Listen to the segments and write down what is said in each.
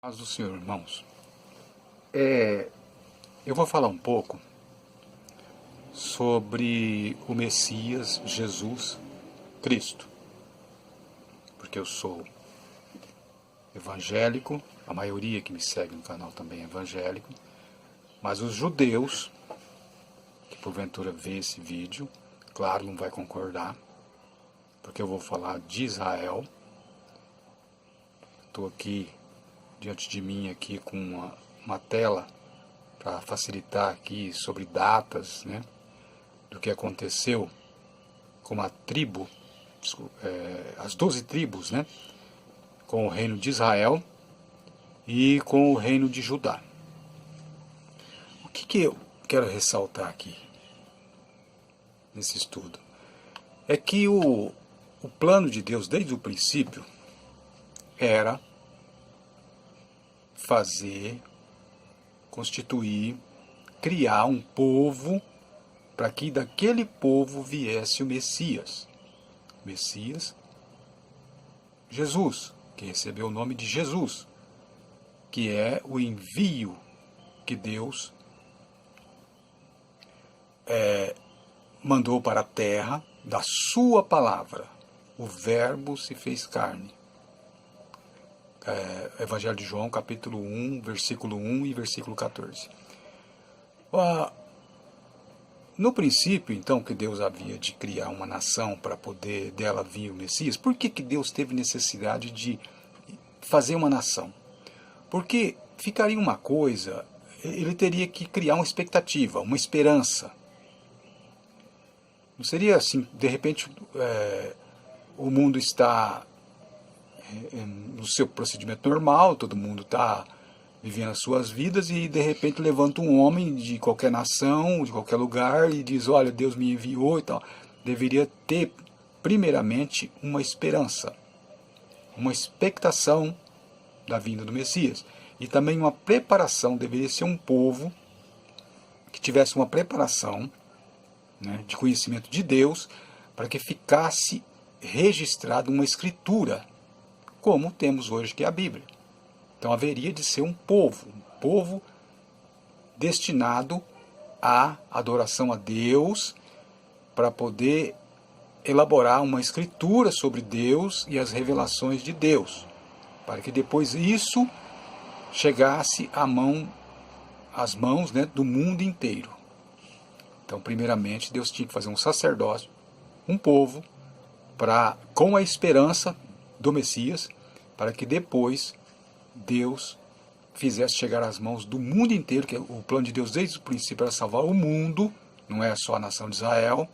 Paz do Senhor, irmãos. Eu vou falar um pouco sobre o Messias Jesus Cristo, porque eu sou evangélico, a maioria que me segue no canal também é evangélico, mas os judeus, que porventura vê esse vídeo, claro, não vai concordar, porque eu vou falar de Israel. Estou aqui diante de mim aqui com uma tela para facilitar aqui sobre datas, né, do que aconteceu com a tribo, as 12 tribos, né, com o reino de Israel e com o reino de Judá. O que eu quero ressaltar aqui nesse estudo é que o plano de Deus desde o princípio era fazer, constituir, criar um povo para que daquele povo viesse o Messias. O Messias, Jesus, que recebeu o nome de Jesus, que é o envio que Deus mandou para a terra da sua palavra. O Verbo se fez carne. Evangelho de João, capítulo 1, versículo 1 e versículo 14. No princípio, então, que Deus havia de criar uma nação para poder dela vir o Messias, por que Deus teve necessidade de fazer uma nação? Porque ficaria uma coisa, ele teria que criar uma expectativa, uma esperança. Não seria assim, de repente, o mundo está no seu procedimento normal, todo mundo está vivendo as suas vidas e de repente levanta um homem de qualquer nação, de qualquer lugar e diz, olha, Deus me enviou e tal. Deveria ter primeiramente uma esperança, uma expectação da vinda do Messias e também uma preparação. Deveria ser um povo que tivesse uma preparação, né, de conhecimento de Deus, para que ficasse registrado uma escritura como temos hoje, que é a Bíblia. Então haveria de ser um povo destinado à adoração a Deus, para poder elaborar uma escritura sobre Deus e as revelações de Deus, para que depois isso chegasse às mãos, né, do mundo inteiro. Então, primeiramente, Deus tinha que fazer um sacerdócio, um povo, com a esperança do Messias, para que depois Deus fizesse chegar às mãos do mundo inteiro, que o plano de Deus desde o princípio era salvar o mundo, não é só a nação de Israel,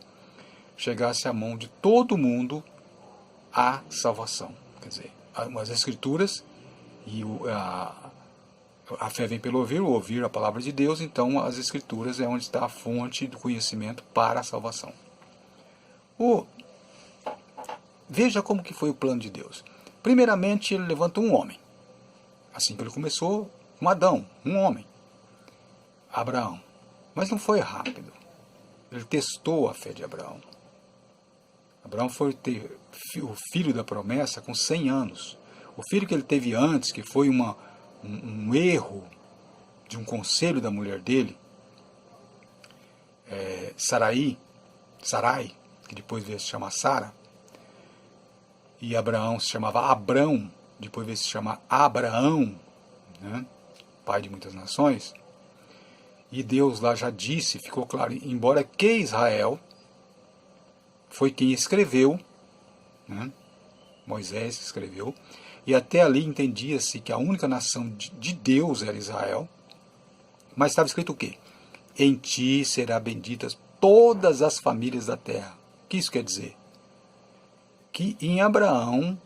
chegasse à mão de todo mundo a salvação. Quer dizer, as Escrituras e a fé vem pelo ouvir a palavra de Deus, então as Escrituras é onde está a fonte do conhecimento para a salvação. Veja como que foi o plano de Deus. Primeiramente, ele levanta um homem. Assim que ele começou, com Adão, um homem. Abraão. Mas não foi rápido. Ele testou a fé de Abraão. Abraão foi ter o filho da promessa com 100 anos. O filho que ele teve antes, que foi um erro de um conselho da mulher dele, Sarai, que depois veio se chamar Sara, e Abraão se chamava Abrão, depois veio se chamar Abraão, né? Pai de muitas nações. E Deus lá já disse, ficou claro, embora que Israel foi quem escreveu, né? Moisés escreveu, e até ali entendia-se que a única nação de Deus era Israel, mas estava escrito o quê? Em ti será benditas todas as famílias da terra. O que isso quer dizer? Que em Abraão,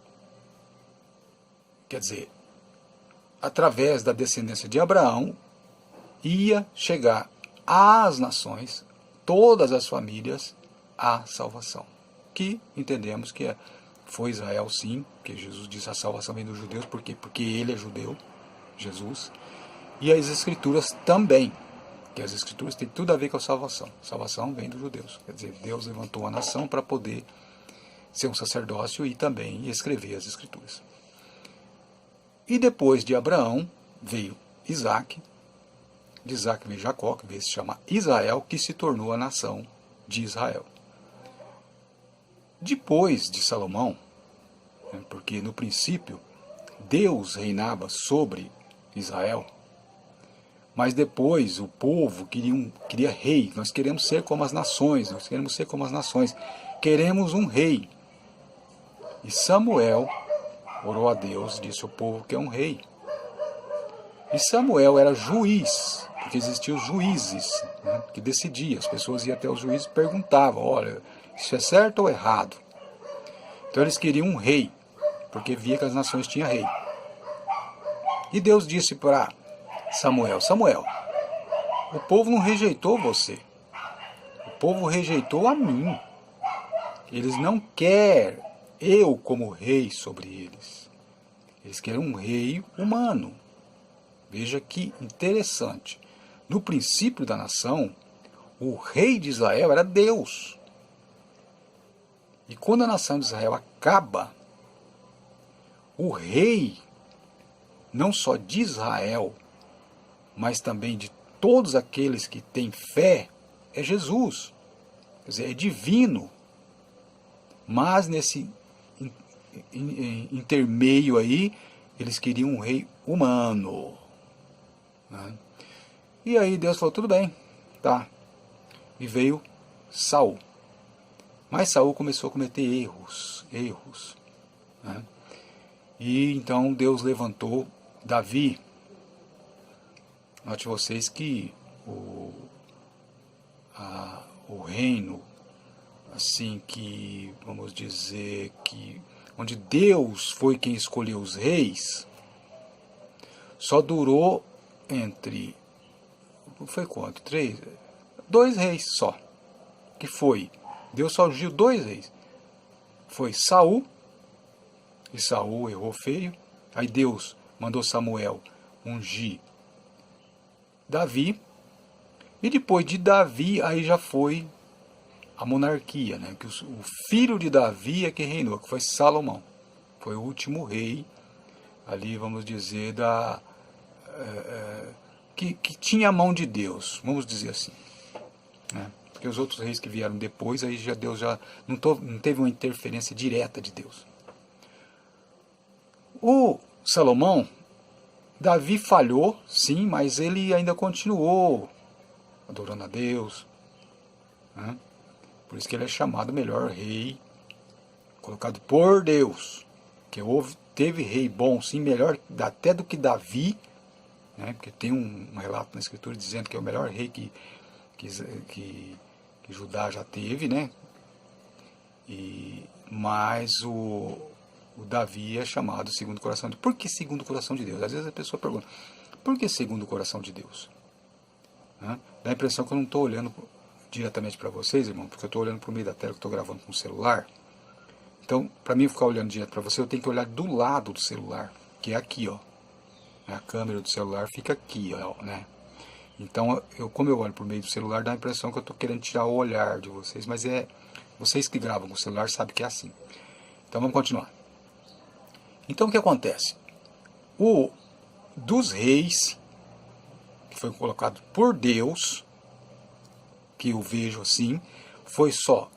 quer dizer, através da descendência de Abraão, ia chegar às nações, todas as famílias, a salvação. Que entendemos que foi Israel, sim, porque Jesus disse a salvação vem dos judeus, por quê? Porque ele é judeu, Jesus, e as Escrituras também, que as Escrituras têm tudo a ver com a salvação. A salvação vem dos judeus, quer dizer, Deus levantou a nação para poder ser um sacerdócio e também escrever as Escrituras. E depois de Abraão veio Isaac, de Isaac veio Jacó, que veio se chamar Israel, que se tornou a nação de Israel. Depois de Salomão, porque no princípio Deus reinava sobre Israel, mas depois o povo queria rei. Nós queremos ser como as nações, queremos um rei. E Samuel orou a Deus, disse ao povo que é um rei. E Samuel era juiz, porque existiam os juízes, né, que decidiam. As pessoas iam até os juízes e perguntavam, olha, isso é certo ou errado? Então eles queriam um rei, porque via que as nações tinham rei. E Deus disse para Samuel, Samuel, o povo não rejeitou você, o povo rejeitou a mim. Eles não querem eu como rei sobre eles. Eles querem um rei humano. Veja que interessante. No princípio da nação, o rei de Israel era Deus. E quando a nação de Israel acaba, o rei, não só de Israel, mas também de todos aqueles que têm fé, é Jesus. Quer dizer, é divino. Mas nesse intermeio aí, eles queriam um rei humano. Né? E aí Deus falou, tudo bem, tá. E veio Saul. Mas Saul começou a cometer erros. Né? E então Deus levantou Davi. Note vocês que o reino, assim que, vamos dizer, que onde Deus foi quem escolheu os reis, só durou entre, foi quanto? 2 reis só. Que foi, Deus só ungiu 2 reis. Foi Saul, e Saul errou feio. Aí Deus mandou Samuel ungir Davi, e depois de Davi, aí já foi a monarquia, né? Que o filho de Davi é que reinou, que foi Salomão. Foi o último rei, ali vamos dizer, que tinha a mão de Deus, vamos dizer assim. Né? Porque os outros reis que vieram depois, aí já Deus já não teve uma interferência direta de Deus. O Salomão, Davi falhou, sim, mas ele ainda continuou adorando a Deus. Né? Por isso que ele é chamado melhor rei, colocado por Deus. Que teve rei bom, sim, melhor até do que Davi, né? Porque tem um relato na Escritura dizendo que é o melhor rei que Judá já teve, né? Mas o Davi é chamado segundo o coração de Deus. Por que segundo o coração de Deus? Às vezes a pessoa pergunta, por que segundo o coração de Deus? Né? Dá a impressão que eu não estou olhando diretamente para vocês, irmão, porque eu estou olhando para o meio da tela que estou gravando com o celular. Então, para mim ficar olhando direto para você, eu tenho que olhar do lado do celular, que é aqui, ó. A câmera do celular fica aqui, ó, né? Então, como eu olho por meio do celular, dá a impressão que eu estou querendo tirar o olhar de vocês, mas é vocês que gravam com o celular sabem que é assim. Então, vamos continuar. Então, o que acontece? Dos reis, que foi colocado por Deus, que eu vejo assim, foi só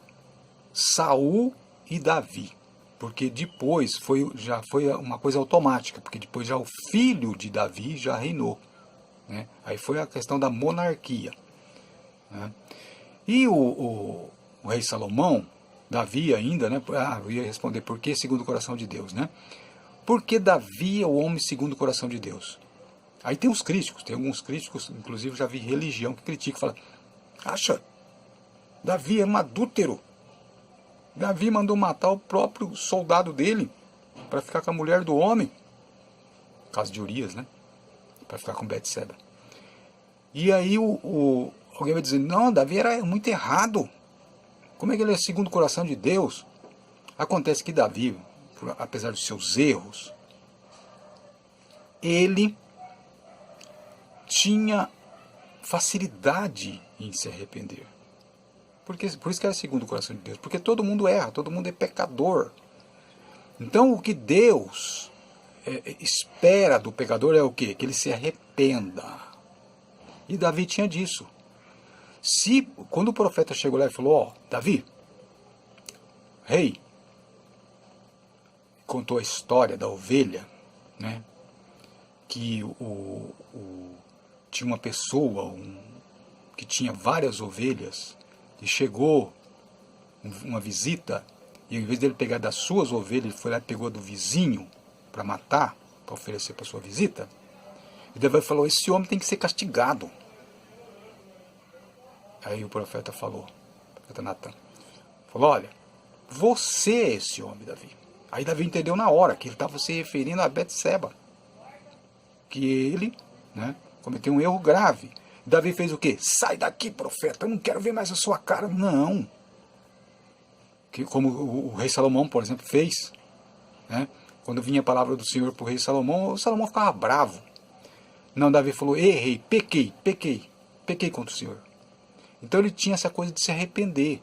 Saul e Davi, porque depois já foi uma coisa automática, porque depois já o filho de Davi já reinou, né? Aí foi a questão da monarquia, né? E o rei Salomão, Davi ainda, né? Eu ia responder por que segundo o coração de Deus, né? Porque Davi é o homem segundo o coração de Deus. Aí tem alguns críticos, inclusive já vi religião que critica, fala, acha, Davi é um adúltero. Davi mandou matar o próprio soldado dele para ficar com a mulher do homem. Caso de Urias, né? Para ficar com Betseba. E aí alguém vai dizer, não, Davi era muito errado. Como é que ele é segundo o coração de Deus? Acontece que Davi, apesar dos seus erros, ele tinha facilidade em se arrepender. Por isso que era segundo o coração de Deus. Porque todo mundo erra, todo mundo é pecador. Então o que Deus espera do pecador é o quê? Que ele se arrependa. E Davi tinha disso. Quando o profeta chegou lá e falou, ó, Davi, rei, contou a história da ovelha, né? Que tinha uma pessoa que tinha várias ovelhas, e chegou uma visita, e em vez dele pegar das suas ovelhas, ele foi lá e pegou do vizinho para matar, para oferecer para sua visita. E Davi falou, esse homem tem que ser castigado. Aí o profeta falou, o profeta Natan, falou, olha, você é esse homem, Davi. Aí Davi entendeu na hora que ele estava se referindo a Betseba, que ele, né, cometeu um erro grave. Davi fez o quê? Sai daqui, profeta, eu não quero ver mais a sua cara. Não. Como o rei Salomão, por exemplo, fez, né? Quando vinha a palavra do Senhor para o rei Salomão, o Salomão ficava bravo. Não, Davi falou, errei, pequei contra o Senhor. Então ele tinha essa coisa de se arrepender.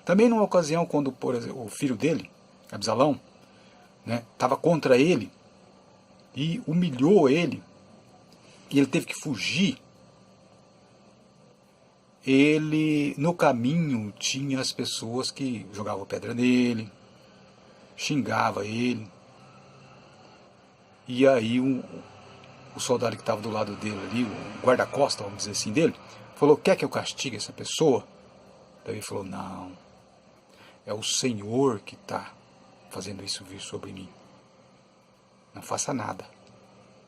Também numa ocasião, quando, por exemplo, o filho dele, Absalão, né, estava contra ele e humilhou ele, e ele teve que fugir, ele, no caminho, tinha as pessoas que jogavam pedra nele, xingava ele, e aí o soldado que estava do lado dele ali, o guarda-costas, vamos dizer assim, dele, falou, quer que eu castigue essa pessoa? Davi falou, não, é o Senhor que está fazendo isso vir sobre mim. Não faça nada.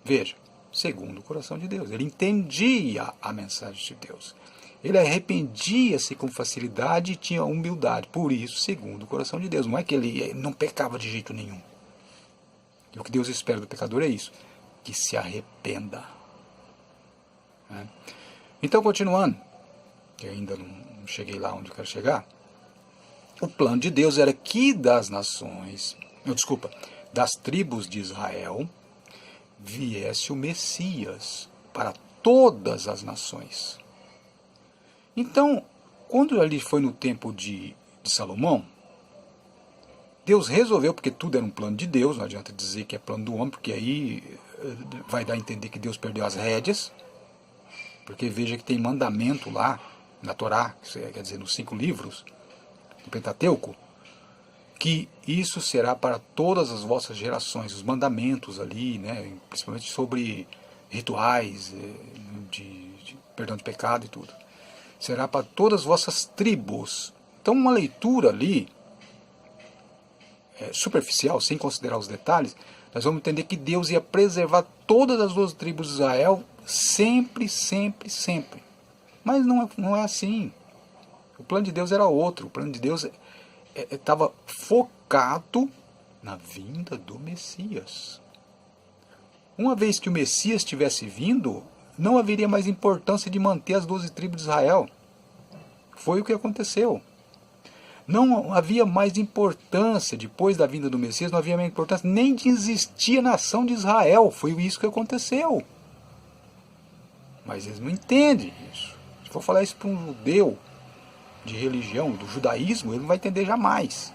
Veja, segundo o coração de Deus. Ele entendia a mensagem de Deus. Ele arrependia-se com facilidade e tinha humildade. Por isso, segundo o coração de Deus. Não é que ele não pecava de jeito nenhum. E o que Deus espera do pecador é isso, que se arrependa. Então, continuando, que ainda não cheguei lá onde eu quero chegar, o plano de Deus era que das tribos de Israel, viesse o Messias para todas as nações. Então, quando ali foi no tempo de Salomão, Deus resolveu, porque tudo era um plano de Deus, não adianta dizer que é plano do homem, porque aí vai dar a entender que Deus perdeu as rédeas, porque veja que tem mandamento lá, na Torá, quer dizer, nos 5 livros, do Pentateuco, que isso será para todas as vossas gerações, os mandamentos ali, né, principalmente sobre rituais, de perdão de pecado e tudo. Será para todas as vossas tribos. Então, uma leitura ali, superficial, sem considerar os detalhes, nós vamos entender que Deus ia preservar todas as 12 tribos de Israel sempre, sempre, sempre. Mas não é assim. O plano de Deus era outro. O plano de Deus estava focado na vinda do Messias. Uma vez que o Messias tivesse vindo, não haveria mais importância de manter as 12 tribos de Israel. Foi o que aconteceu. Não havia mais importância, depois da vinda do Messias, não havia mais importância nem de existir a nação de Israel. Foi isso que aconteceu. Mas eles não entendem isso. Se for falar isso para um judeu de religião, do judaísmo, ele não vai entender jamais.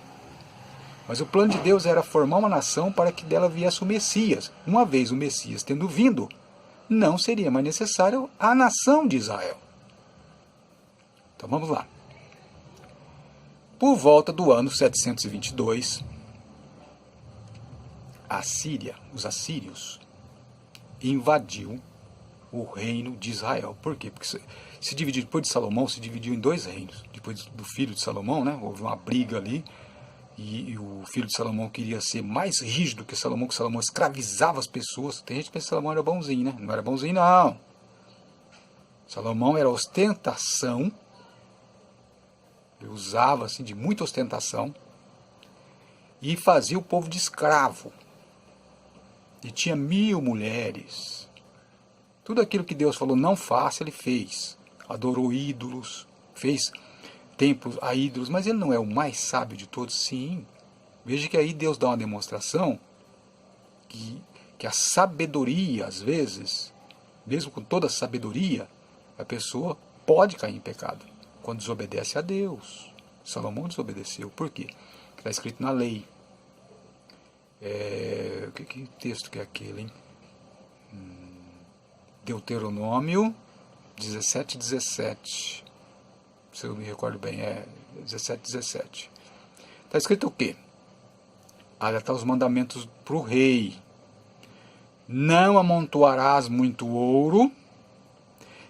Mas o plano de Deus era formar uma nação para que dela viesse o Messias. Uma vez o Messias tendo vindo, não seria mais necessário a nação de Israel. Então vamos lá. Por volta do ano 722, a Síria, os assírios, invadiu o reino de Israel. Por quê? Porque se dividiu, depois de Salomão, se dividiu em 2 reinos. Depois do filho de Salomão, né, houve uma briga ali, e o filho de Salomão queria ser mais rígido que Salomão escravizava as pessoas. Tem gente que pensa que Salomão era bonzinho, né? Não era bonzinho, não. Salomão era ostentação, ele usava assim, de muita ostentação, e fazia o povo de escravo. E tinha 1000 mulheres. Tudo aquilo que Deus falou não faça, ele fez. Adorou ídolos, fez templos a ídolos, mas ele não é o mais sábio de todos? Sim. Veja que aí Deus dá uma demonstração que a sabedoria, às vezes, mesmo com toda a sabedoria, a pessoa pode cair em pecado quando desobedece a Deus. Salomão desobedeceu. Por quê? Está escrito na lei. Que texto que é aquele, hein? Deuteronômio 17:17. Se eu me recordo bem, 17:17. Está escrito o quê? Olha, está os mandamentos para o rei. Não amontoarás muito ouro,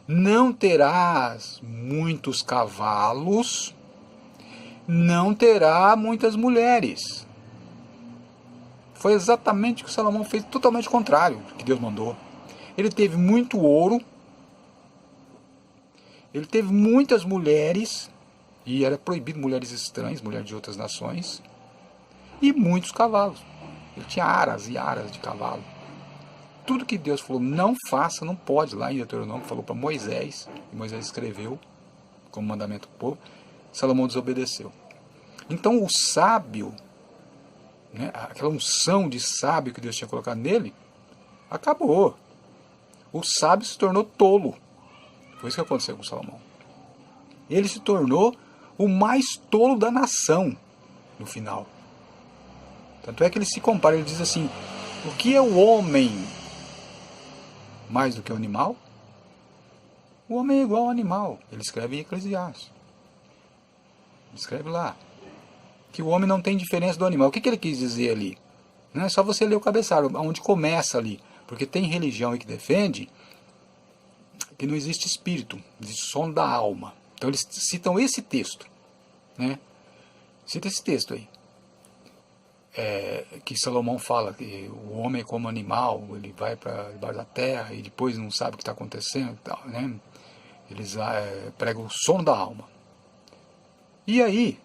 não terás muitos cavalos, não terá muitas mulheres. Foi exatamente o que Salomão fez, totalmente contrário do que Deus mandou. Ele teve muito ouro, ele teve muitas mulheres, e era proibido mulheres estranhas, mulheres de outras nações, e muitos cavalos. Ele tinha aras e aras de cavalo. Tudo que Deus falou, não faça, não pode, lá em Deuteronômio, falou para Moisés, e Moisés escreveu como mandamento para o povo, Salomão desobedeceu. Então o sábio, né, aquela unção de sábio que Deus tinha colocado nele, acabou. O sábio se tornou tolo. Foi isso que aconteceu com Salomão. Ele se tornou o mais tolo da nação, no final. Tanto é que ele se compara, ele diz assim, o que é o homem mais do que o animal? O homem é igual ao animal. Ele escreve em Eclesiastes. Ele escreve lá que o homem não tem diferença do animal. O que ele quis dizer ali? Não é só você ler o cabeçalho, onde começa ali. Porque tem religião aí que defende que não existe espírito, existe sono da alma. Então eles citam esse texto, né? Cita esse texto aí. Que Salomão fala que o homem é como animal, ele vai para debaixo da terra e depois não sabe o que está acontecendo e tal, né? Eles pregam o sono da alma. E aí,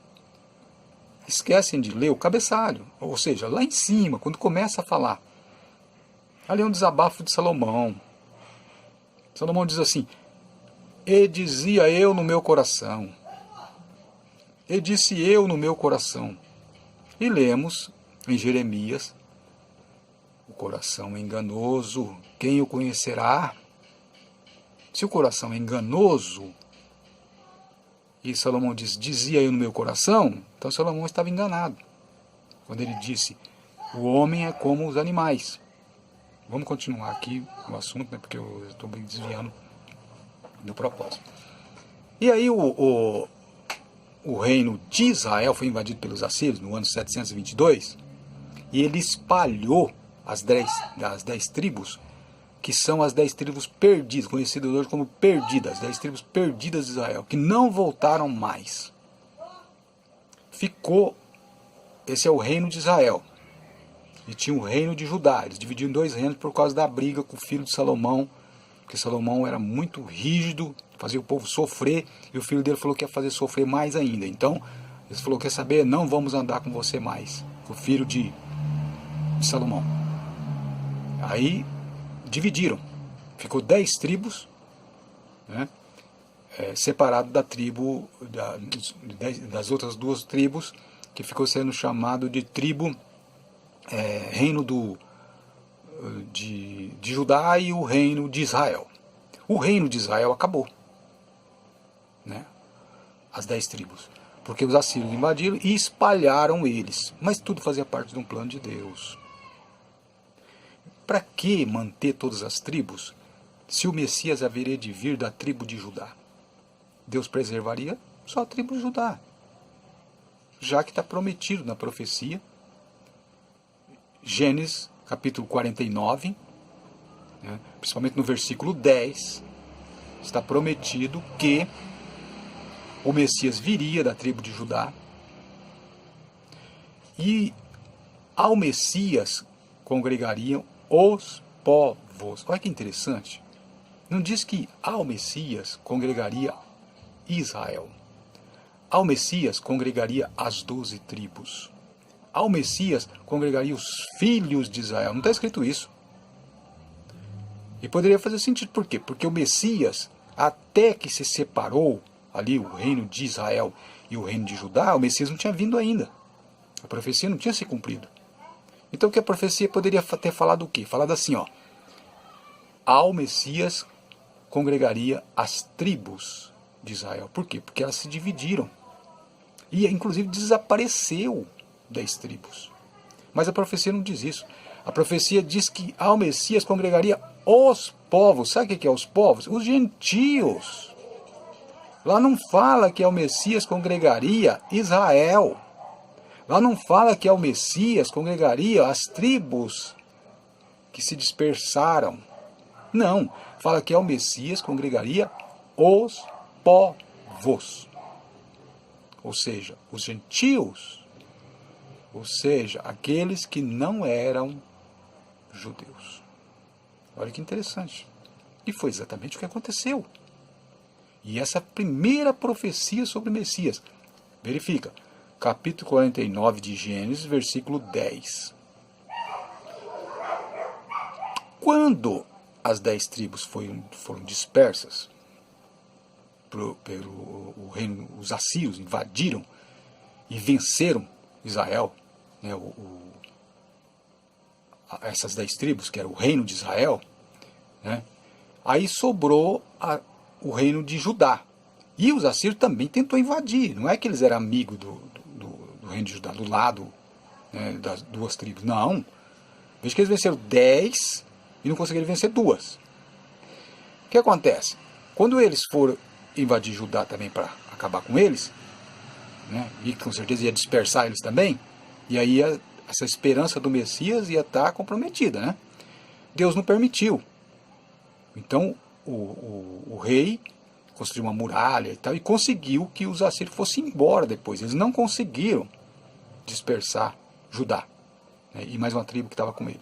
esquecem de ler o cabeçalho, ou seja, lá em cima, quando começa a falar. Ali é um desabafo de Salomão. Salomão diz assim, e dizia eu no meu coração, e disse eu no meu coração. E lemos em Jeremias, o coração é enganoso, quem o conhecerá? Se o coração é enganoso, e Salomão diz, dizia eu no meu coração, então Salomão estava enganado. Quando ele disse, o homem é como os animais. Vamos continuar aqui o assunto, né, porque eu estou me desviando do propósito. E aí o reino de Israel foi invadido pelos assírios no ano 722, e ele espalhou as 10 tribos, que são as 10 tribos perdidas, conhecidas hoje como perdidas, 10 tribos perdidas de Israel, que não voltaram mais. Esse é o reino de Israel. E tinha o reino de Judá. Eles dividiram em 2 reinos por causa da briga com o filho de Salomão, porque Salomão era muito rígido, fazia o povo sofrer, e o filho dele falou que ia fazer sofrer mais ainda. Então, ele falou, quer saber? Não vamos andar com você mais, com o filho de Salomão. Aí, dividiram. Ficou 10 tribos, né, separado da tribo, das outras 2 tribos, que ficou sendo chamado de tribo, reino de Judá e o reino de Israel. O reino de Israel acabou, né? As 10 tribos, porque os assírios invadiram e espalharam eles, mas tudo fazia parte de um plano de Deus. Para que manter todas as tribos, se o Messias haveria de vir da tribo de Judá? Deus preservaria só a tribo de Judá, já que está prometido na profecia, Gênesis capítulo 49, né, principalmente no versículo 10, está prometido que o Messias viria da tribo de Judá, e ao Messias congregariam os povos. Olha que interessante. Não diz que ao Messias congregaria Israel. Ao Messias congregaria as 12 tribos. Ao Messias congregaria os filhos de Israel. Não está escrito isso. E poderia fazer sentido. Por quê? Porque o Messias, até que se separou ali o reino de Israel e o reino de Judá, o Messias não tinha vindo ainda. A profecia não tinha se cumprido. Então o que a profecia poderia ter falado o quê? Falado assim, ó. Ao Messias congregaria as tribos de Israel. Por quê? Porque elas se dividiram. E inclusive desapareceu 10 tribos. Mas a profecia não diz isso. A profecia diz que ao Messias congregaria os povos. Sabe o que é os povos? Os gentios. Lá não fala que ao Messias congregaria Israel. Lá não fala que ao Messias congregaria as tribos que se dispersaram. Não. Fala que ao Messias congregaria os povos. Ou seja, os gentios. Ou seja, aqueles que não eram judeus. Olha que interessante. E foi exatamente o que aconteceu. E essa primeira profecia sobre o Messias. Verifica. Capítulo 49 de Gênesis, versículo 10. Quando as 10 tribos foram dispersas, pelo reino, os assírios invadiram e venceram Israel, né, essas 10 tribos, que era o reino de Israel, né, aí sobrou o reino de Judá. E os assírios também tentou invadir. Não é que eles eram amigos do reino de Judá, do lado, né, das duas tribos. Não. Veja que eles venceram 10 e não conseguiram vencer 2. O que acontece? Quando eles foram invadir Judá também para acabar com eles, né, e com certeza ia dispersar eles também, e aí essa esperança do Messias ia estar comprometida, né? Deus não permitiu. Então o rei construiu uma muralha e tal, e conseguiu que os assírios fossem embora depois. Eles não conseguiram dispersar Judá, né, e mais uma tribo que estava com ele.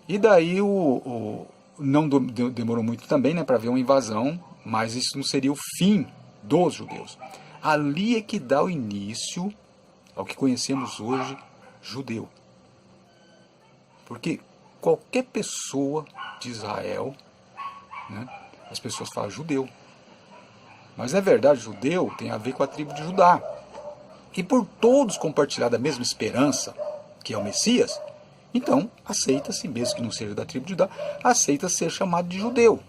E daí não demorou muito também, né, para haver uma invasão, mas isso não seria o fim dos judeus. Ali é que dá o início ao que conhecemos hoje, judeu. Porque qualquer pessoa de Israel, né, as pessoas falam judeu. Mas na verdade, judeu tem a ver com a tribo de Judá. E por todos compartilhar da mesma esperança, que é o Messias, então aceita-se, mesmo que não seja da tribo de Judá, aceita ser chamado de judeu.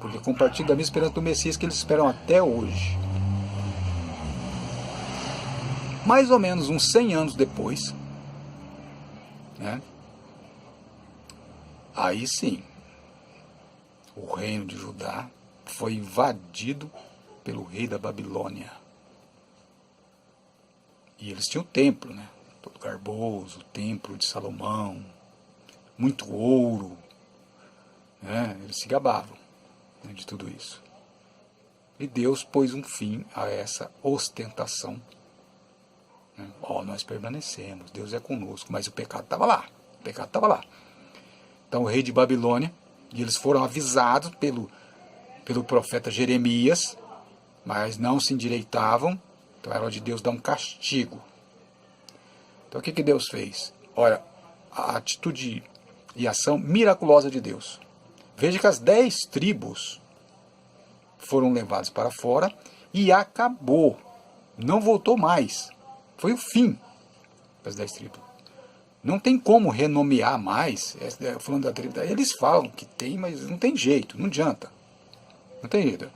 Porque compartilha da mesma esperança do Messias que eles esperam até hoje. Mais ou menos uns 100 anos depois, né, aí sim, o reino de Judá foi invadido pelo rei da Babilônia. E eles tinham o templo, né, todo garboso, o templo de Salomão, muito ouro, né, eles se gabavam, né, de tudo isso. E Deus pôs um fim a essa ostentação. Nós permanecemos, Deus é conosco, mas o pecado estava lá, Então o rei de Babilônia, e eles foram avisados pelo profeta Jeremias, mas não se endireitavam, então era hora de Deus dar um castigo. Então o que Deus fez? Olha, a atitude e ação miraculosa de Deus. Veja que as 10 tribos foram levadas para fora e acabou, não voltou mais. Foi o fim das 10 tribos. Não tem como renomear mais, falando da tribo. Eles falam que tem, mas não tem jeito, não adianta. Não tem jeito.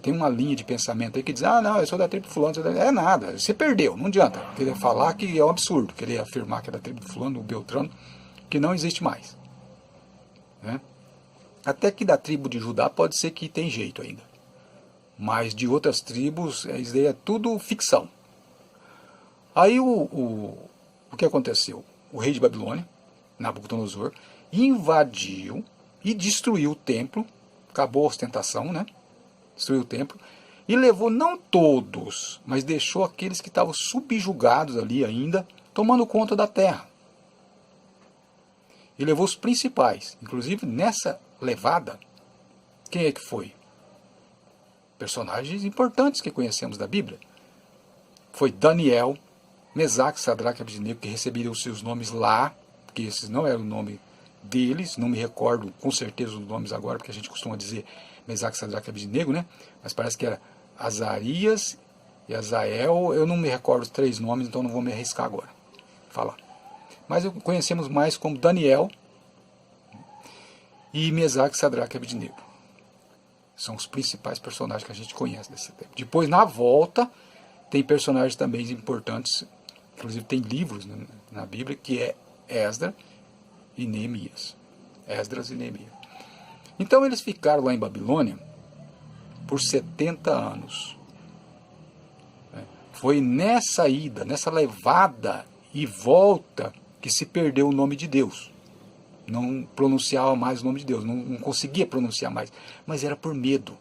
Tem uma linha de pensamento aí que diz, não, eu sou da tribo do fulano. É nada, você perdeu, não adianta. Querer falar que é um absurdo, querer afirmar que é da tribo do fulano, do Beltrano, que não existe mais. Né? Até que da tribo de Judá pode ser que tem jeito ainda. Mas de outras tribos, isso daí é tudo ficção. Aí o que aconteceu? O rei de Babilônia, Nabucodonosor, invadiu e destruiu o templo, acabou a ostentação, né? Destruiu o templo, e levou não todos, mas deixou aqueles que estavam subjugados ali ainda, tomando conta da terra. E levou os principais, inclusive nessa levada, quem é que foi? Personagens importantes que conhecemos da Bíblia. Foi Daniel, Mesaque, Sadraque e Abednego, que receberam os seus nomes lá, porque esses não eram o nome deles, não me recordo com certeza os nomes agora, porque a gente costuma dizer Mesaque, Sadraque e Abednego, né? Mas parece que era Azarias e Azael, eu não me recordo os 3 nomes, então não vou me arriscar agora falar. Mas conhecemos mais como Daniel e Mesaque, Sadraque e Abednego. São os principais personagens que a gente conhece desse tempo. Depois, na volta, tem personagens também importantes, inclusive tem livros na Bíblia, que é Esdras e Neemias. Esdras e Neemias. Então eles ficaram lá em Babilônia por 70 anos. Foi nessa ida, nessa levada e volta, que se perdeu o nome de Deus. Não pronunciava mais o nome de Deus, não conseguia pronunciar mais, mas era por medo.